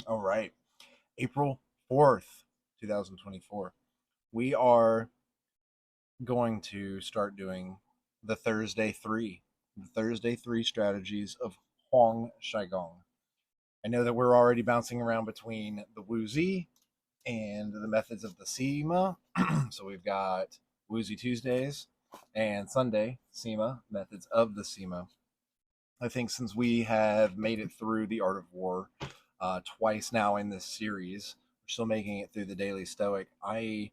All right. April 4th, 2024. We are going to start doing the Thursday 3 strategies of Huang Shaigong. I know that we're already bouncing around between the Wuzi and the methods of the SEMA. So we've got Woozy Tuesdays and Sunday SEMA, methods of the SEMA. I think since we have made it through the Art of War twice now in this series, we're still making it through the Daily Stoic. I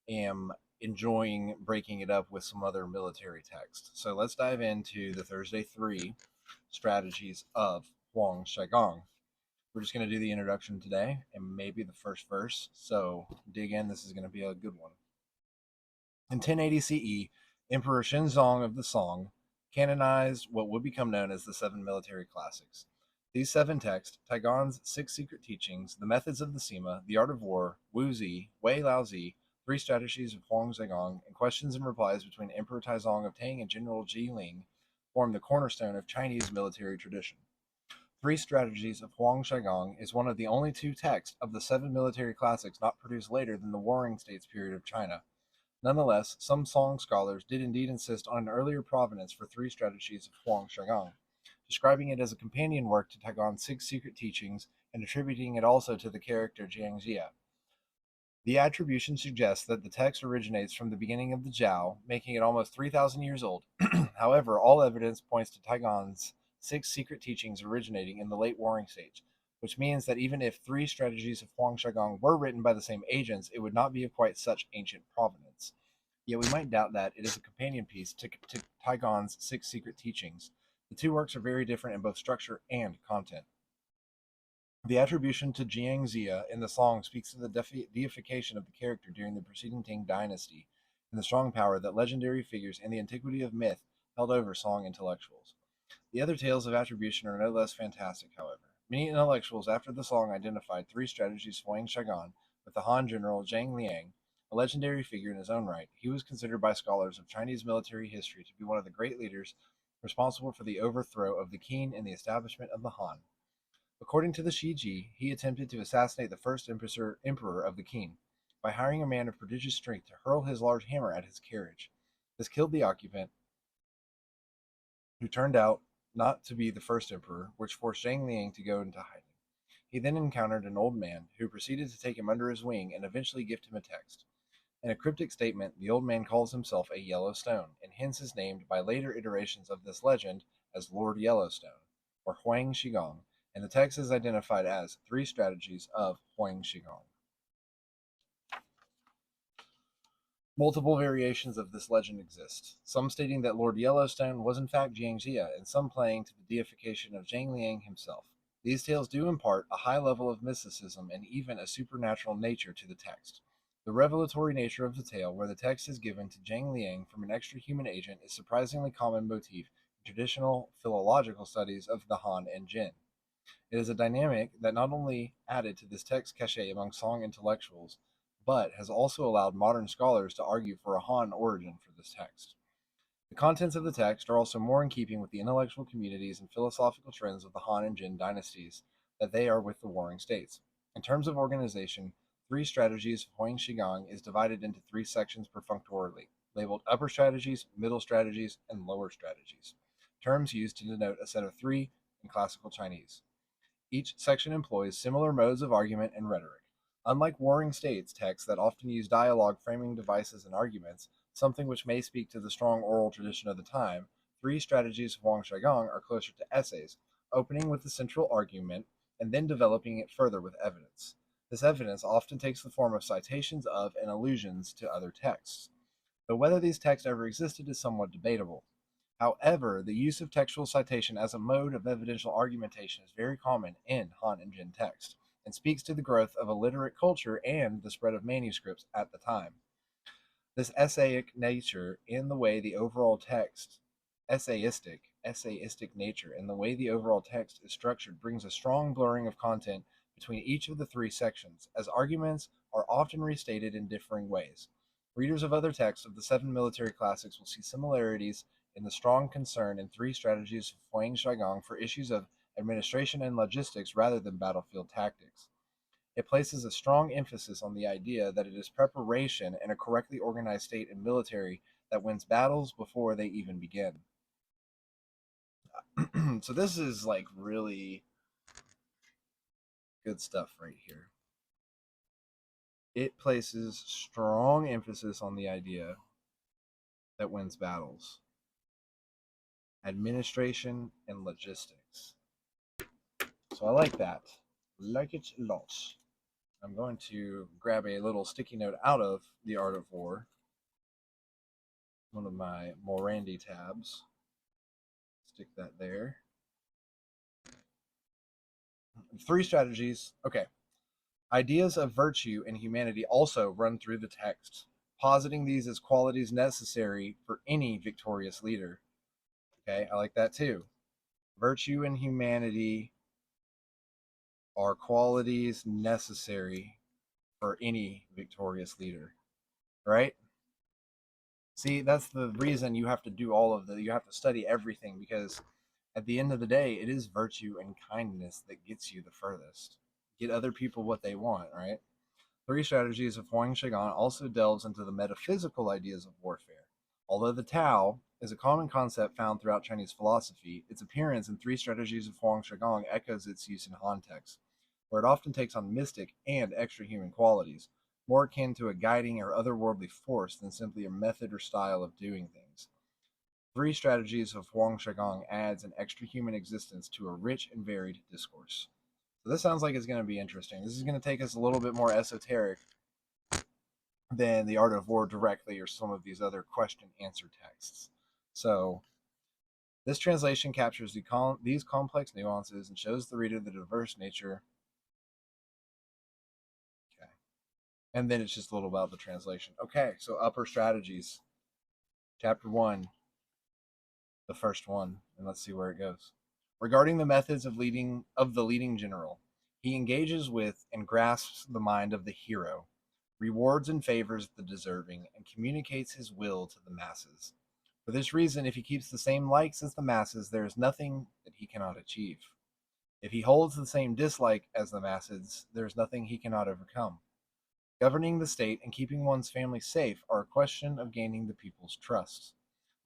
am enjoying breaking it up with some other military text. So let's dive into the Thursday 3 strategies of Huang Shaigong. We're just going to do the introduction today and maybe the first verse. So dig in. This is going to be a good one. In 1080 CE, Emperor Shenzong of the Song canonized what would become known as the seven military classics. These seven texts, Taigon's six secret teachings, the methods of the Sima, the art of war, Wu Zi, Wei Lao Zi, three strategies of Huang Zhegang, and questions and replies between Emperor Taizong of Tang and General Ji Ling, form the cornerstone of Chinese military tradition. Three Strategies of Huang Shaigong is one of the only two texts of the seven military classics not produced later than the Warring States period of China. Nonetheless, some Song scholars did indeed insist on an earlier provenance for Three Strategies of Huang Shaigong, describing it as a companion work to Taigon's six secret teachings and attributing it also to the character Jiang Jia. The attribution suggests that the text originates from the beginning of the Zhao, making it almost 3,000 years old. However, all evidence points to Taigon's six secret teachings originating in the late Warring Stage, which means that even if Three Strategies of Huang Shaigong were written by the same agents, it would not be of quite such ancient provenance. Yet we might doubt that it is a companion piece to Taigon's six secret teachings. The two works are very different in both structure and content. The attribution to Jiang Jia in the song speaks to the deification of the character during the preceding Tang dynasty and the strong power that legendary figures and the antiquity of myth held over Song intellectuals. The other tales of attribution are no less fantastic, however. Many intellectuals after the song identified three strategies of Wang Shagan with the Han general Zhang Liang, a legendary figure in his own right. He was considered by scholars of Chinese military history to be one of the great leaders responsible for the overthrow of the Qin and the establishment of the Han. According to the Shiji, he attempted to assassinate the first emperor of the Qin by hiring a man of prodigious strength to hurl his large hammer at his carriage. This killed the occupant, who turned out not to be the first emperor, which forced Zhang Liang to go into hiding. He then encountered an old man who proceeded to take him under his wing and eventually gift him a text. In a cryptic statement, the old man calls himself a Yellowstone, and hence is named by later iterations of this legend as Lord Yellowstone, or Huang Shigong, and the text is identified as Three Strategies of Huang Shigong. Multiple variations of this legend exist, some stating that Lord Yellowstone was in fact Jiang Jia, and some playing to the deification of Zhang Liang himself. These tales do impart a high level of mysticism and even a supernatural nature to the text. The revelatory nature of the tale, where the text is given to Zhang Liang from an extra-human agent, is a surprisingly common motif in traditional philological studies of the Han and Jin. It is a dynamic that not only added to this text cachet among Song intellectuals, but has also allowed modern scholars to argue for a Han origin for this text. The contents of the text are also more in keeping with the intellectual communities and philosophical trends of the Han and Jin dynasties than they are with the Warring States. In terms of organization, Three Strategies of Huang Shigang is divided into three sections perfunctorily, labeled upper strategies, middle strategies, and lower strategies, terms used to denote a set of three in classical Chinese. Each section employs similar modes of argument and rhetoric. Unlike Warring States texts that often use dialogue framing devices and arguments, something which may speak to the strong oral tradition of the time, Three Strategies of Huang Shaigong are closer to essays, opening with the central argument and then developing it further with evidence. This evidence often takes the form of citations of and allusions to other texts, though whether these texts ever existed is somewhat debatable. However, the use of textual citation as a mode of evidential argumentation is very common in Han and Jin text, and speaks to the growth of a literate culture and the spread of manuscripts at the time. This essayistic nature in the way the overall text essayistic nature in the way the overall text is structured brings a strong blurring of content between each of the three sections, as arguments are often restated in differing ways. Readers of other texts of the seven military classics will see similarities in the strong concern in Three Strategies of Huang Shaigong for issues of administration and logistics rather than battlefield tactics. It places a strong emphasis on the idea that it is preparation and a correctly organized state and military that wins battles before they even begin. So this is like really good stuff right here. It places strong emphasis on the idea that wins battles, administration and logistics. So I like that. Like it a lot. I'm going to grab a little sticky note out of The Art of War, one of my Morandi tabs. Stick that there. 3 strategies. Okay. Ideas of virtue and humanity also run through the text, positing these as qualities necessary for any victorious leader. Okay, I like that too. Virtue and humanity are qualities necessary for any victorious leader, right? See, that's the reason you have to do you have to study everything, because at the end of the day, it is virtue and kindness that gets you the furthest. Get other people what they want, right? 3 Strategies of Huang Shigan also delves into the metaphysical ideas of warfare. Although the Tao is a common concept found throughout Chinese philosophy, its appearance in 3 Strategies of Huang Shigang echoes its use in Han texts, where it often takes on mystic and extra-human qualities, more akin to a guiding or otherworldly force than simply a method or style of doing things. 3 Strategies of Huang Shigang adds an extra-human existence to a rich and varied discourse. So this sounds like it's going to be interesting. This is going to take us a little bit more esoteric than The Art of War directly or some of these other question answer texts. So this translation captures these complex nuances and shows the reader the diverse nature. Okay. And then it's just a little about the translation. Okay, so upper strategies. Chapter 1, the first one, and let's see where it goes. Regarding the methods of the leading general, he engages with and grasps the mind of the hero, rewards and favors the deserving, and communicates his will to the masses. For this reason, if he keeps the same likes as the masses, there is nothing that he cannot achieve. If he holds the same dislike as the masses, there is nothing he cannot overcome. Governing the state and keeping one's family safe are a question of gaining the people's trust.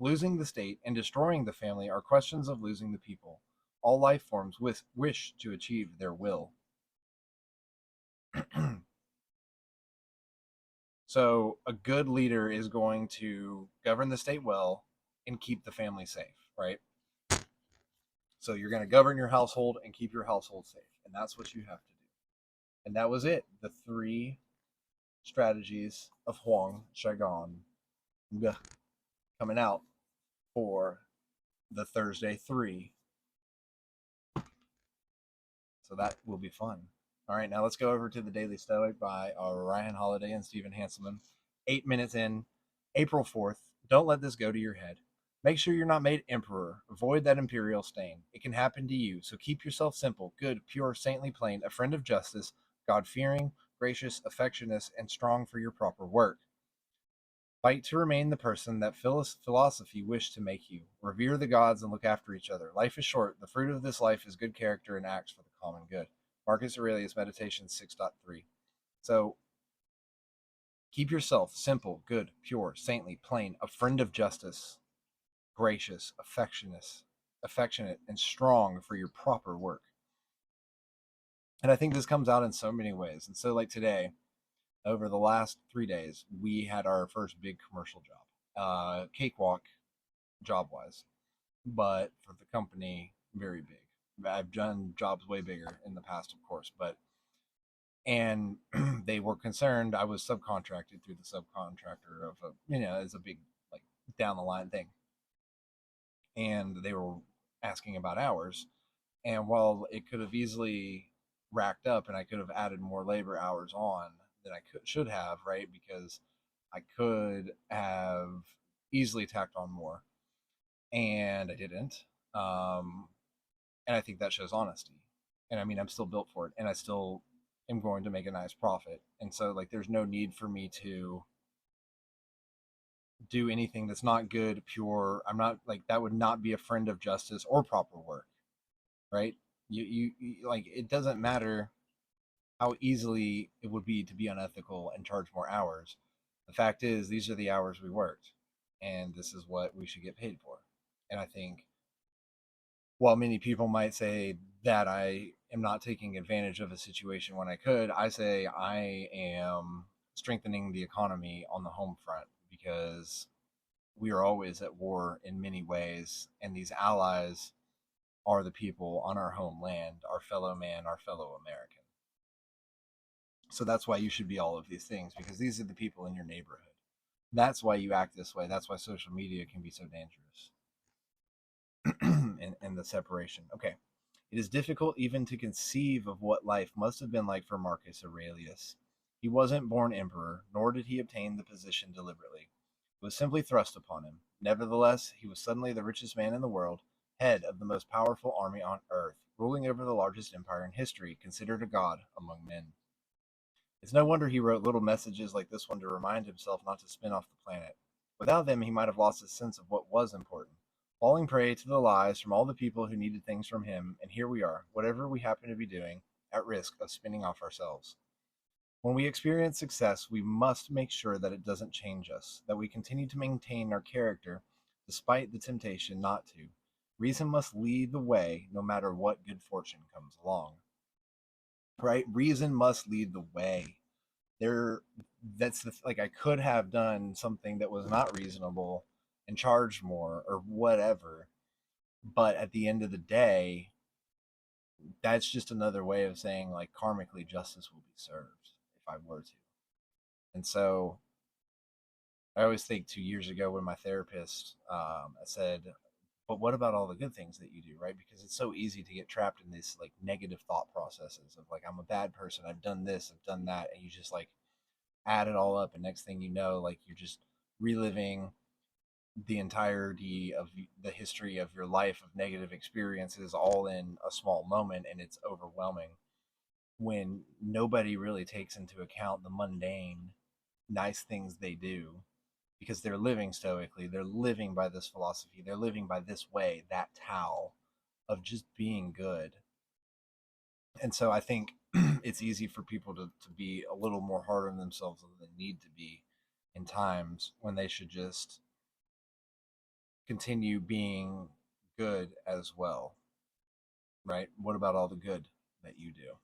Losing the state and destroying the family are questions of losing the people. All life forms wish to achieve their will. So a good leader is going to govern the state well and keep the family safe, right? So you're going to govern your household and keep your household safe. And that's what you have to do. And that was it. The 3 strategies of Huang Shigan coming out for the Thursday 3. So that will be fun. All right, now let's go over to the Daily Stoic by Ryan Holiday and Stephen Hanselman. 8 minutes in, April 4th. Don't let this go to your head. Make sure you're not made emperor. Avoid that imperial stain. It can happen to you, so keep yourself simple, good, pure, saintly, plain, a friend of justice, God-fearing, gracious, affectionate, and strong for your proper work. Fight to remain the person that philosophy wished to make you. Revere the gods and look after each other. Life is short. The fruit of this life is good character and acts for the common good. Marcus Aurelius, Meditation 6.3. So keep yourself simple, good, pure, saintly, plain, a friend of justice, gracious, affectionate, and strong for your proper work. And I think this comes out in so many ways. And so, like today, over the last 3 days, we had our first big commercial job, cakewalk job wise, but for the company, very big. I've done jobs way bigger in the past, of course, and they were concerned I was subcontracted through the subcontractor of it's a big, like, down the line thing. And they were asking about hours. And while it could have easily racked up and I could have added more labor hours on than should have, right? Because I could have easily tacked on more, and I didn't. And I think that shows honesty. And I mean, I'm still built for it, and I still am going to make a nice profit. And so, like, there's no need for me to do anything that's not good, pure. I'm not, like, that would not be a friend of justice or proper work, right? You like, it doesn't matter how easily it would be to be unethical and charge more hours. The fact is, these are the hours we worked, and this is what we should get paid for. And I think while many people might say that I am not taking advantage of a situation when I could, I say I am strengthening the economy on the home front because we are always at war in many ways, and these allies are the people on our homeland, our fellow man, our fellow American. So that's why you should be all of these things, because these are the people in your neighborhood. That's why you act this way. That's why social media can be so dangerous. And the separation. Okay. It is difficult even to conceive of what life must have been like for Marcus Aurelius. He wasn't born emperor, nor did he obtain the position deliberately. It was simply thrust upon him. Nevertheless, he was suddenly the richest man in the world, head of the most powerful army on earth, ruling over the largest empire in history, considered a god among men. It's no wonder he wrote little messages like this one to remind himself not to spin off the planet. Without them, he might have lost his sense of what was important, falling prey to the lies from all the people who needed things from him, and here we are, whatever we happen to be doing, at risk of spinning off ourselves. When we experience success, we must make sure that it doesn't change us, that we continue to maintain our character despite the temptation not to. Reason must lead the way no matter what good fortune comes along. Right? Reason must lead the way. There, that's the like I could have done something that was not reasonable and charged more or whatever, but at the end of the day, that's just another way of saying like karmically justice will be served if I were to. And so I always think 2 years ago when my therapist I said, but what about all the good things that you do, right? Because it's so easy to get trapped in these like negative thought processes of like I'm a bad person, I've done this, I've done that, and you just like add it all up, and next thing you know, like you're just reliving the entirety of the history of your life of negative experiences all in a small moment, and it's overwhelming when nobody really takes into account the mundane nice things they do because they're living stoically, they're living by this philosophy, they're living by this way, that Tao of just being good. And so I think it's easy for people to be a little more hard on themselves than they need to be in times when they should just continue being good as well, right? What about all the good that you do?